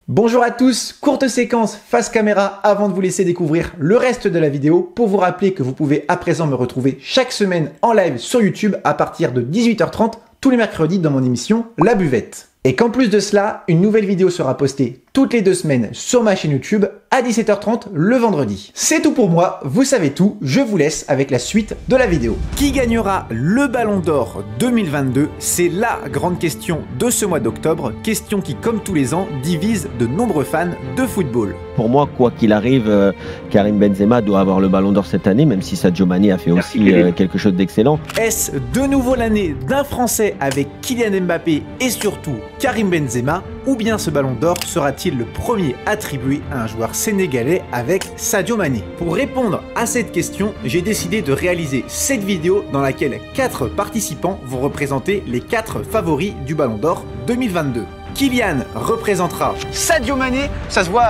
Bonjour à tous, courte séquence face caméra avant de vous laisser découvrir le reste de la vidéo pour vous rappeler que vous pouvez à présent me retrouver chaque semaine en live sur YouTube à partir de 18h30 tous les mercredis dans mon émission La Buvette. Et qu'en plus de cela, une nouvelle vidéo sera postée toutes les 2 semaines sur ma chaîne YouTube à 17h30 le vendredi. C'est tout pour moi, vous savez tout, je vous laisse avec la suite de la vidéo. Qui gagnera le Ballon d'Or 2022? C'est la grande question de ce mois d'octobre, question qui comme tous les ans divise de nombreux fans de football. Pour moi, quoi qu'il arrive, Karim Benzema doit avoir le Ballon d'Or cette année, même si Sadio Mané a fait aussi quelque chose d'excellent. Est-ce de nouveau l'année d'un Français avec Kylian Mbappé et surtout Karim Benzema, ou bien ce Ballon d'Or sera-t-il le premier attribué à un joueur sénégalais avec Sadio Mané? Pour répondre à cette question, j'ai décidé de réaliser cette vidéo dans laquelle 4 participants vont représenter les 4 favoris du Ballon d'Or 2022. Kylian représentera Sadio Mané, ça se voit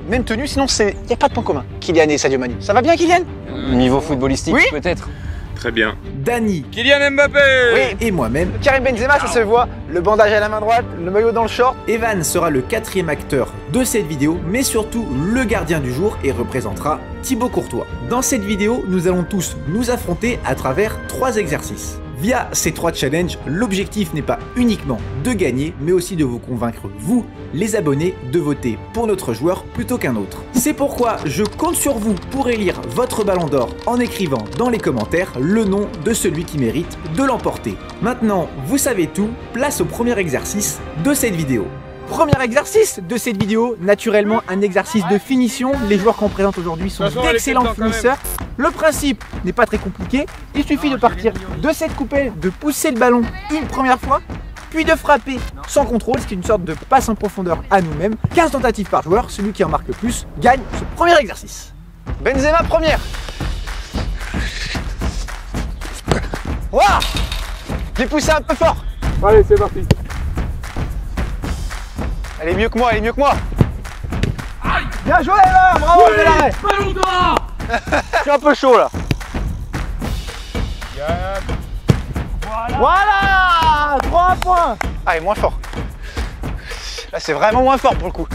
même tenue, sinon il n'y a pas de point commun. Kylian et Sadio Mané. Ça va bien Kylian? Niveau footballistique, oui, peut-être. Très bien. Dany, Kylian Mbappé, oui, et moi-même. Karim Benzema, ça se voit, le bandage à la main droite, le maillot dans le short. Evan sera le 4e acteur de cette vidéo, mais surtout le gardien du jour et représentera Thibaut Courtois. Dans cette vidéo, nous allons tous nous affronter à travers 3 exercices. Via ces 3 challenges, l'objectif n'est pas uniquement de gagner, mais aussi de vous convaincre, vous, les abonnés, de voter pour notre joueur plutôt qu'un autre. C'est pourquoi je compte sur vous pour élire votre Ballon d'Or en écrivant dans les commentaires le nom de celui qui mérite de l'emporter. Maintenant, vous savez tout, place au premier exercice de cette vidéo. Premier exercice de cette vidéo, naturellement un exercice de finition. Les joueurs qu'on présente aujourd'hui sont d'excellents finisseurs. Le principe n'est pas très compliqué, il suffit de partir de cette coupelle, de pousser le ballon une première fois, puis de frapper sans contrôle, c'est une sorte de passe en profondeur à nous-mêmes. 15 tentatives par joueur, celui qui en marque le plus gagne ce premier exercice. Benzema première. Waouh, j'ai poussé un peu fort. Allez, c'est parti. Elle est mieux que moi, elle est mieux que moi. Bien joué là, bravo, c'est l'arrêt. Ballon d'Or. Je suis un peu chaud là. Voilà, 3 points. Ah, et moins fort. Là, c'est vraiment moins fort pour le coup.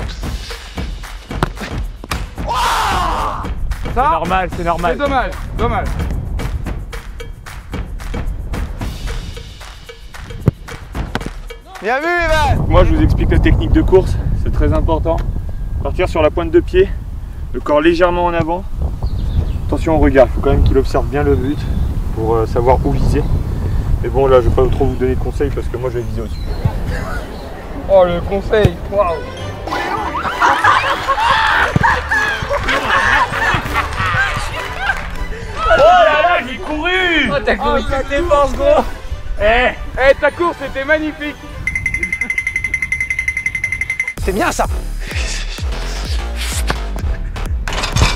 C'est normal, c'est normal. C'est dommage, dommage. Bien vu, Evan. Moi, je vous explique la technique de course, c'est très important. Partir sur la pointe de pied, le corps légèrement en avant. Attention au regard, il faut quand même qu'il observe bien le but pour savoir où viser. Mais bon, là, je vais pas trop vous donner de conseils parce que moi, je vais viser au-dessus. Oh, le conseil, waouh. Oh là là, j'ai couru. Oh, t'as couru ta défense, gros. Ta course était magnifique. C'est bien ça.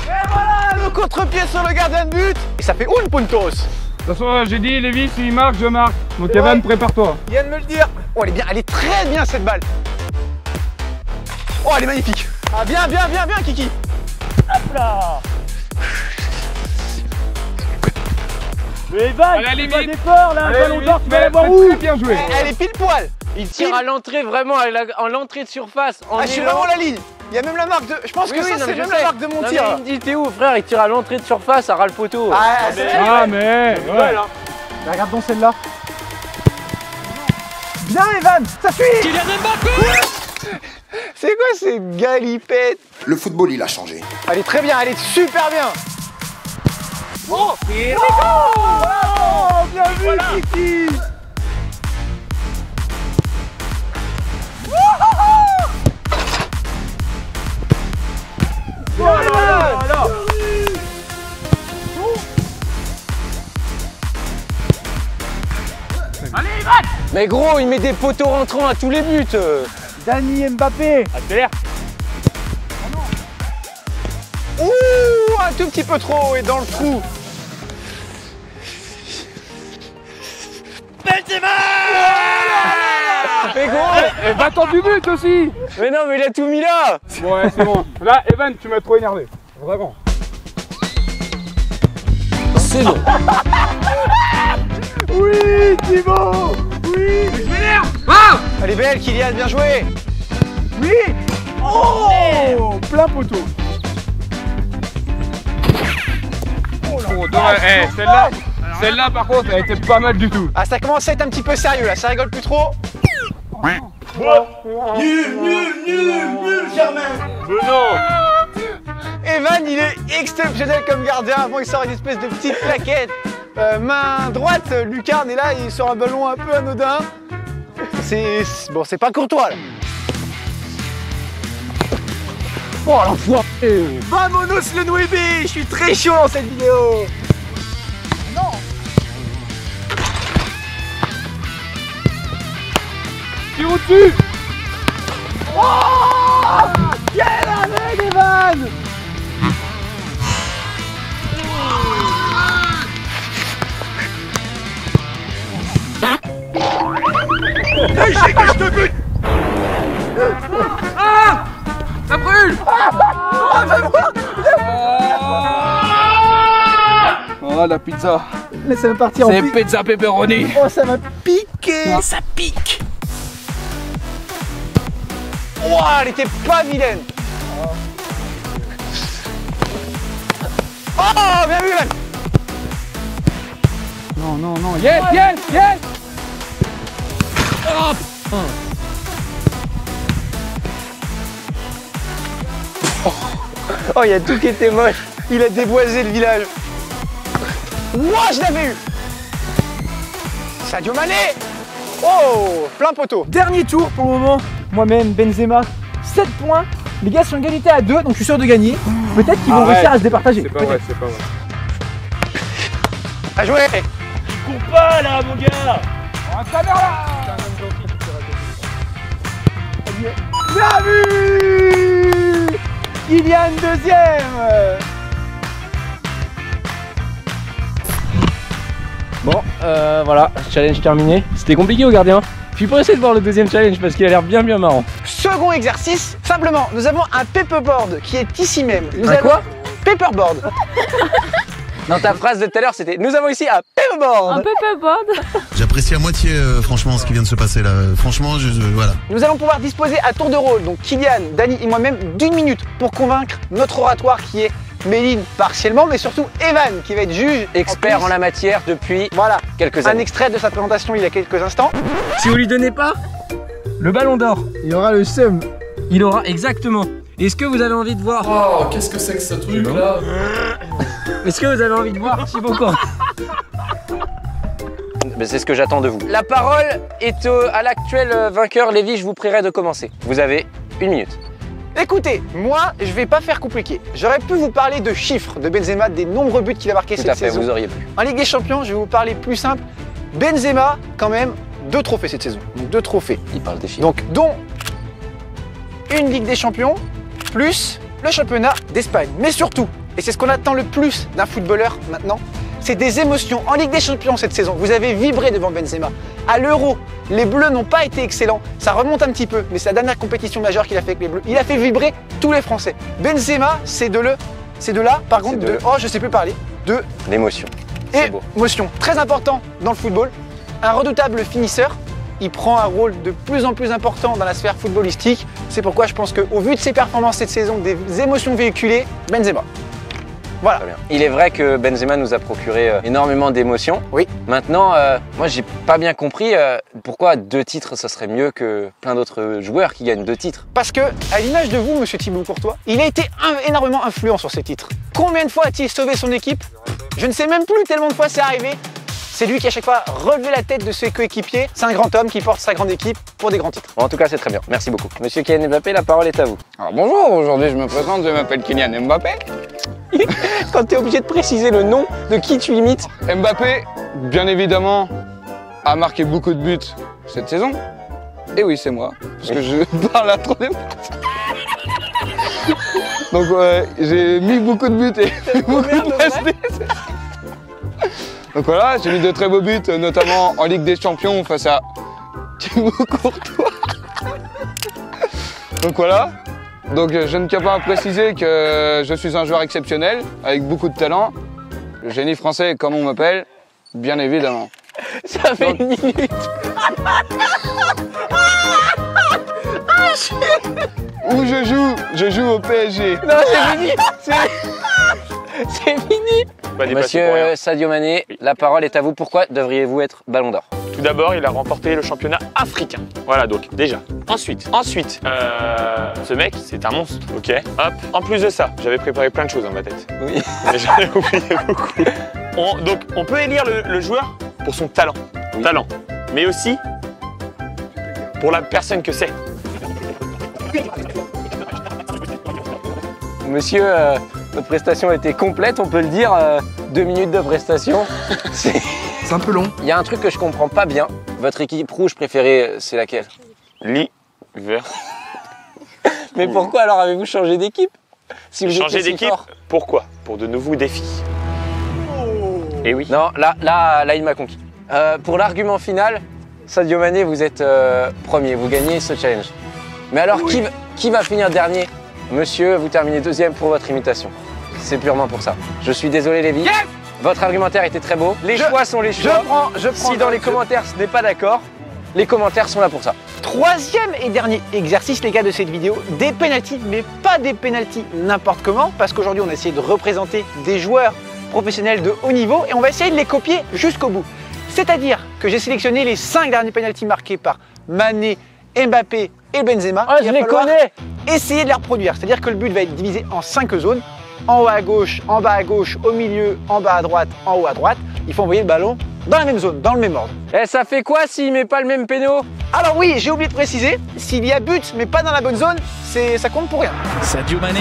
Et voilà, le contre-pied sur le gardien de but. Et ça fait un puntos. De toute façon, j'ai dit, Lévis, s'il marque, je marque. Donc, C'est Evan, vrai. prépare-toi. Il vient de me le dire. Oh, elle est bien, elle est très bien cette balle. Oh, elle est magnifique. Ah, bien, bien, bien, bien, Kiki. Hop là. Mais Evan, à la limite. d'effort là, Ballon d'Or, tu vas l'avoir où? Très bien joué. Elle est pile poil. Il tire à l'entrée, vraiment, en l'entrée de surface. En Ah, je suis vraiment la ligne. Il y a même la marque de. Je pense que ça, c'est même la marque de mon tir. Il me dit, t'es où, frère? Il tire à l'entrée de surface, à ras le poteau. Ah, c'est Ah, mais. Ouais. Regarde donc celle-là. Bien Evan, ça suit. Kylian Mbappé. C'est quoi ces galipettes? Le football, il a changé. Elle est très bien, elle est super bien. Oh, Oh, bien vu, Kiki. Oh là là là. Mais gros, il met des poteaux rentrants à tous les buts. Dany Mbappé. Accélère. Ouh, un tout petit peu trop haut et dans le trou. Mais gros. Et va-t'en du but aussi. Mais non, mais il a tout mis là. Ouais, c'est bon. Là, Evan, tu m'as trop énervé. Vraiment. C'est bon. Oui, Thibaut. Oui. Je m'énerve. Elle est belle, Kylian, bien joué. Oui. Oh. poteau. Oh, dommage. Celle-là, par contre, elle était pas mal du tout. Ah, ça commence à être un petit peu sérieux là, ça rigole plus trop. Nul, Germain. Mais non. Evan, il est exceptionnel comme gardien. Avant, il sort une espèce de petite plaquette. Main droite, Lucarne est là, il sort un ballon un peu anodin. Bon, c'est pas Courtois là. Oh l'enfoiré. Vamonos le Nouébé. Je suis très chaud dans cette vidéo. Non. Tire au-dessus. Oh, quelle année, Evan. Hey, je sais que je te bute. Ah, ça brûle. Oh, la pizza. Laissez-le partir en C'est pique. pizza pepperoni. Oh, ça m'a piqué. Ça pique. Oh, elle était pas vilaine. Oh, bien vu, Evan. Non. Yes. Oh, il y a tout qui était moche. Il a déboisé le village. Ouah, je l'avais eu. Sadio Mané. Oh, plein poteau. Dernier tour pour le moment. Moi-même, Benzema, 7 points. Les gars sont égalité à 2, donc je suis sûr de gagner. Peut-être qu'ils vont réussir à se départager. C'est pas vrai. À jouer. Cours pas là, mon gars. Bien vu. Kylian deuxième. Bon, voilà, challenge terminé. C'était compliqué au gardien. Je suis pressé de voir le deuxième challenge parce qu'il a l'air bien marrant. Second exercice, simplement, nous avons un paperboard qui est ici même. Nous Un avons quoi Paperboard. Dans ta phrase de tout à l'heure, c'était nous avons ici un paperboard. Un paperboard. J'apprécie à moitié franchement ce qui vient de se passer là. Franchement, voilà. Nous allons pouvoir disposer à tour de rôle, donc Kylian, Dani et moi-même, d'1 minute pour convaincre notre oratoire qui est Méline partiellement, mais surtout Evan qui va être juge. Expert en la matière depuis Voilà, quelques un années. extrait de sa présentation il y a quelques instants. Si vous lui donnez pas le ballon d'or, Il aura le seum. il aura exactement. Est-ce que vous avez envie de voir Oh, qu'est-ce que c'est que ce truc là? Est-ce que vous avez envie de voir Thibaut Courtois? C'est ce que j'attends de vous. La parole est à l'actuel vainqueur. Lévi, je vous prierai de commencer. Vous avez 1 minute. Écoutez, moi je vais pas faire compliqué. J'aurais pu vous parler de chiffres de Benzema, des nombreux buts qu'il a marqués Tout cette à fait, saison. vous auriez pu. En Ligue des Champions, je vais vous parler plus simple. Benzema, quand même, 2 trophées cette saison. Donc 2 trophées. Il parle des chiffres. Donc, dont une Ligue des Champions, plus le championnat d'Espagne. Mais surtout, et c'est ce qu'on attend le plus d'un footballeur maintenant, c'est des émotions. En Ligue des Champions cette saison, vous avez vibré devant Benzema. À l'Euro, les Bleus n'ont pas été excellents. Ça remonte un petit peu, mais c'est la dernière compétition majeure qu'il a fait avec les Bleus. Il a fait vibrer tous les Français. Benzema, c'est de là, par contre, de le. oh, je sais plus parler, de L'émotion. C'est beau. émotion. Très important dans le football. Un redoutable finisseur. Il prend un rôle de plus en plus important dans la sphère footballistique. C'est pourquoi je pense qu'au vu de ses performances cette saison, des émotions véhiculées, Benzema. Voilà. Très bien. Il est vrai que Benzema nous a procuré énormément d'émotions. Oui. Maintenant, moi j'ai pas bien compris pourquoi 2 titres ça serait mieux que plein d'autres joueurs qui gagnent 2 titres. Parce que, à l'image de vous, monsieur Thibaut Courtois, il a été énormément influent sur ces titres. Combien de fois a-t-il sauvé son équipe? Je ne sais même plus tellement de fois c'est arrivé. C'est lui qui à chaque fois relevé la tête de ses coéquipiers. C'est un grand homme qui porte sa grande équipe pour des grands titres. Bon, en tout cas, c'est très bien. Merci beaucoup. Monsieur Kylian Mbappé, la parole est à vous. Alors bonjour, aujourd'hui je me présente, je m'appelle Kylian Mbappé. Quand tu es obligé de préciser le nom de qui tu imites. Mbappé, bien évidemment, a marqué beaucoup de buts cette saison. Et oui, c'est moi, parce que je parle à trop des buts. Donc j'ai mis beaucoup de buts et beaucoup de passes. Donc voilà, j'ai mis de très beaux buts, notamment en Ligue des Champions face à Thibaut Courtois. Donc voilà. Donc je ne tiens pas à préciser que je suis un joueur exceptionnel, avec beaucoup de talent. Le génie français, comme on m'appelle, bien évidemment. Ça fait 1 minute. Où je joue au PSG. Non, c'est fini. C'est fini. Pas dépassé pour rien. Monsieur Sadio Mané, la parole est à vous. Pourquoi devriez-vous être Ballon d'Or? Tout d'abord, il a remporté le championnat africain. Voilà, donc déjà. Ensuite, ce mec, c'est un monstre, ok? Hop. En plus de ça, j'avais préparé plein de choses dans ma tête. Oui. Mais j'en ai oublié beaucoup. Donc, on peut élire le joueur pour son talent. Oui. Talent. Mais aussi pour la personne que c'est. Monsieur, votre prestation était complète, on peut le dire. 2 minutes de prestation. C'est un peu long. Il y a un truc que je comprends pas bien. Votre équipe rouge préférée, c'est laquelle? Liverpool. Mais pourquoi alors avez-vous changé d'équipe? Si vous Changer étiez si d'équipe, fort. pourquoi? Pour de nouveaux défis. Et oui. Non, là, il m'a conquis. Pour l'argument final, Sadio Mané, vous êtes premier, vous gagnez ce challenge. Mais alors, qui va finir dernier? Monsieur, vous terminez deuxième pour votre imitation. C'est purement pour ça. Je suis désolé, Lévi. Yes. Votre argumentaire était très beau. Les choix sont les choix. Je prends. Si dans les commentaires ce n'est pas d'accord, les commentaires sont là pour ça. Troisième et dernier exercice, les gars, de cette vidéo, des pénaltys, mais pas des pénaltys n'importe comment, parce qu'aujourd'hui on a essayé de représenter des joueurs professionnels de haut niveau et on va essayer de les copier jusqu'au bout. C'est-à-dire que j'ai sélectionné les 5 derniers pénaltys marqués par Mané, Mbappé et Benzema. Ah, je les connais. Essayer de les reproduire, c'est-à-dire que le but va être divisé en 5 zones, en haut à gauche, en bas à gauche, au milieu, en bas à droite, en haut à droite. Il faut envoyer le ballon dans la même zone, dans le même ordre. Et ça fait quoi s'il met pas le même péno? Alors oui, j'ai oublié de préciser, s'il y a but mais pas dans la bonne zone, ça compte pour rien. Sadio Mané.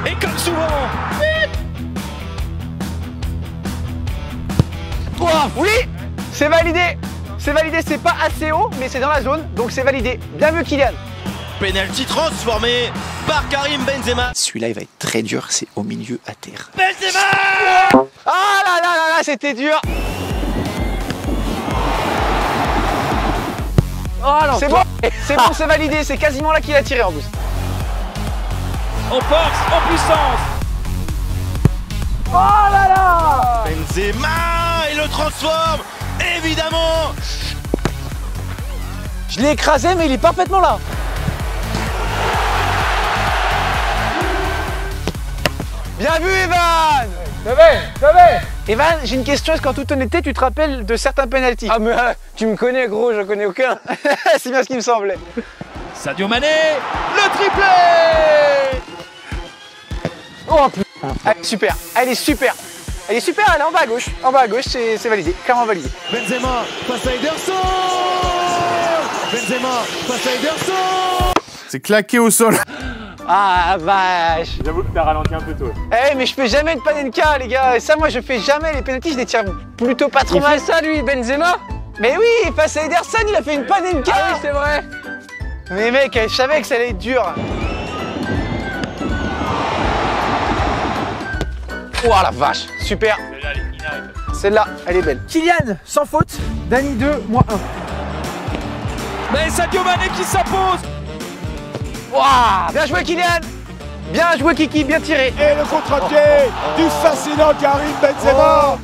Et comme souvent. Oh, oui, c'est validé. C'est validé, c'est pas assez haut, mais c'est dans la zone, donc c'est validé. Bien vu, Kylian. Penalty transformé par Karim Benzema. Celui-là, il va être très dur, c'est au milieu à terre. Benzema. Ah là là là là, c'était dur. Oh, c'est bon, c'est validé, c'est quasiment là qu'il a tiré en plus. En force, en puissance. Oh là là. Benzema, il le transforme, évidemment. Je l'ai écrasé, mais il est parfaitement là. Bien vu, Evan. Ça va. Evan, j'ai une question, est-ce qu'en toute honnêteté, tu te rappelles de certains pénaltys? Ah mais tu me connais gros, je connais aucun. C'est bien ce qui me semblait. Sadio Mané, le triplé. Oh putain. Elle est super, elle est super. Elle est super, elle est en bas à gauche, c'est validé, clairement validé. Benzema, passe à Ederson. Benzema, passe à Ederson. C'est claqué au sol. Ah vache. J'avoue que t'as ralenti un peu tôt. Eh mais je fais jamais de panenka les gars, et ça moi je fais jamais les pénaltys, je les tire plutôt pas trop Il mal. fait ça lui, Benzema? Mais oui, face à Ederson, il a fait une panenka. Ah oui, c'est vrai. Mais mec, je savais que ça allait être dur. Oh la vache, super. Celle-là, elle est belle. Kylian, sans faute. Dani 2, moi 1. Mais Sadio Mané qui s'impose. Wow, bien joué Kylian. Bien joué Kiki, bien tiré. Et le contre-pied du fascinant Karim Benzema.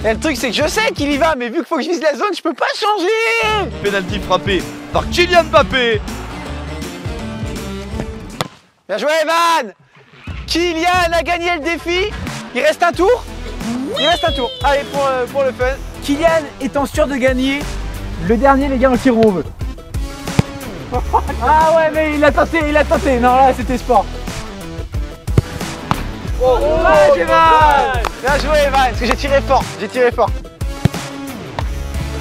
Et le truc c'est que je sais qu'il y va, mais vu qu'il faut que je vise la zone, je peux pas changer. Penalty frappé par Kylian Mbappé. Bien joué Evan. Kylian a gagné le défi. Il reste un tour. Il reste un tour. Allez, pour le fun. Kylian étant sûr de gagner, le dernier, les gars, on le tire où on veut. Ah ouais, mais il a tenté. Non, là, c'était sport. Oh, ouais, Evan. Bien joué Evan, parce que j'ai tiré fort.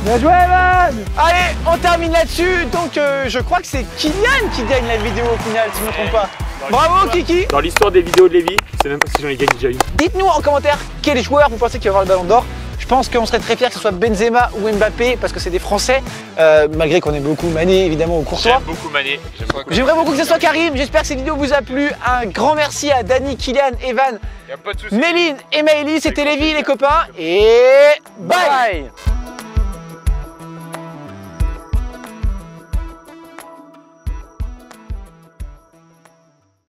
Bien joué, Evan. Allez, on termine là-dessus. Donc, je crois que c'est Kylian qui gagne la vidéo au final, si je ne me trompe pas. Bravo Kiki. Dans l'histoire des vidéos de Lévi, je sais même pas si j'en ai gagné déjà une. Dites-nous en commentaire quel joueur vous pensez qu'il va avoir le ballon d'or. Je pense qu'on serait très fiers que ce soit Benzema ou Mbappé parce que c'est des Français, malgré qu'on aime beaucoup Mané évidemment ou Courtois. J'aime beaucoup Mané. J'aimerais beaucoup que ce soit Karim. J'espère que cette vidéo vous a plu. Un grand merci à Dani, Kylian, Evan, Y a pas de soucis. Méline et Maëlys. C'était Lévi les copains et bye.